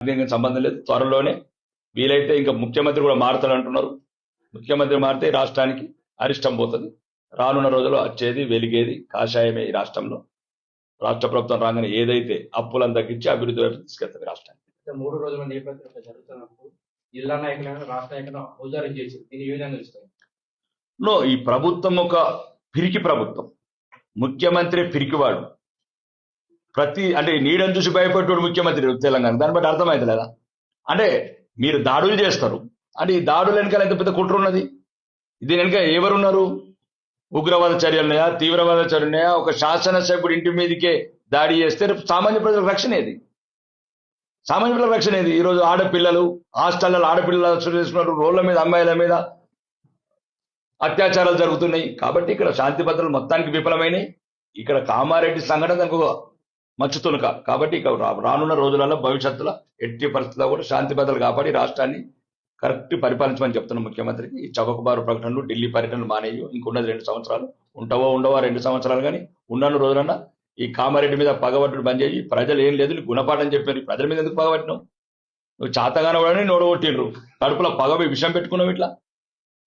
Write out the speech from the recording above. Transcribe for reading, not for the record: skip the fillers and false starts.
దీనికి సంబంధం లేదు. త్వరలోనే వీలైతే ఇంకా ముఖ్యమంత్రి కూడా మారుతాడు అంటున్నారు. ముఖ్యమంత్రి మారితే రాష్ట్రానికి అరిష్టం పోతుంది. రానున్న రోజుల్లో వచ్చేది వెలిగేది కాషాయమే. ఈ రాష్ట్రంలో రాష్ట్ర ప్రభుత్వం రాగానే ఏదైతే అప్పులను తగ్గించి అభివృద్ధి వైపు తీసుకెళ్తుంది రాష్ట్రానికి. 3 రోజుల నేపథ్యంలో జరుగుతున్నప్పుడు జిల్లా నాయకులను రాష్ట్ర నాయకులను ఔదార్యం చేసి దీని ఏ విధంగా ఇస్తారు? ఈ ప్రభుత్వం ఒక పిరికి ప్రభుత్వం. ముఖ్యమంత్రి పిరికివాడు. అంటే నీడని చూసి భయపెట్టాడు ముఖ్యమంత్రి తెలంగాణ. దాన్ని బట్టి అర్థమైంది లేదా? అంటే మీరు దాడులు చేస్తారు అంటే ఈ దాడుల వెనకాల ఎంత పెద్ద కుట్ర ఉన్నది. దీని వెనక ఎవరున్నారు? ఉగ్రవాద చర్యలున్నాయా, తీవ్రవాద చర్యలున్నాయా? ఒక శాసనసభ్యుడి ఇంటి మీదకే దాడి చేస్తే సామాన్య ప్రజలకు రక్షణ ఏది? సామాన్య ప్రజలకు రక్షణ ఏది? ఈరోజు ఆడపిల్లలు హాస్టల్లో ఆడపిల్లలు చేసుకున్నారు, రోడ్ల మీద అమ్మాయిల మీద అత్యాచారాలు జరుగుతున్నాయి. కాబట్టి ఇక్కడ శాంతి భద్రతలు మొత్తానికి విఫలమైనవి. ఇక్కడ కామారెడ్డి సంఘటన దానికి మచ్చుతునక. కాబట్టి ఇక రానున్న రోజులలో భవిష్యత్తులో ఎట్టి పరిస్థితుల్లో కూడా శాంతి భద్రతలు కాపాడి రాష్ట్రాన్ని కరెక్ట్ పరిపాలించమని చెప్తున్న ముఖ్యమంత్రికి ఈ చౌకబారు ప్రకటనలు, ఢిల్లీ పర్యటనలు మానేయు. ఇంకున్నది 2 సంవత్సరాలు. ఉండవా 2 సంవత్సరాలు. కానీ ఉన్న రోజులన్నా ఈ కామారెడ్డి మీద పగబట్టుడు బంద్ చేయి. ప్రజలు ఏం లేదు గుణపాఠం చెప్పారు. ప్రజల మీద ఎందుకు పగబట్టినావు? నువ్వు చాతగానే వాడని నోడగొట్టిండ్రు. కడుపులో విషం పెట్టుకున్నావు ఇట్లా.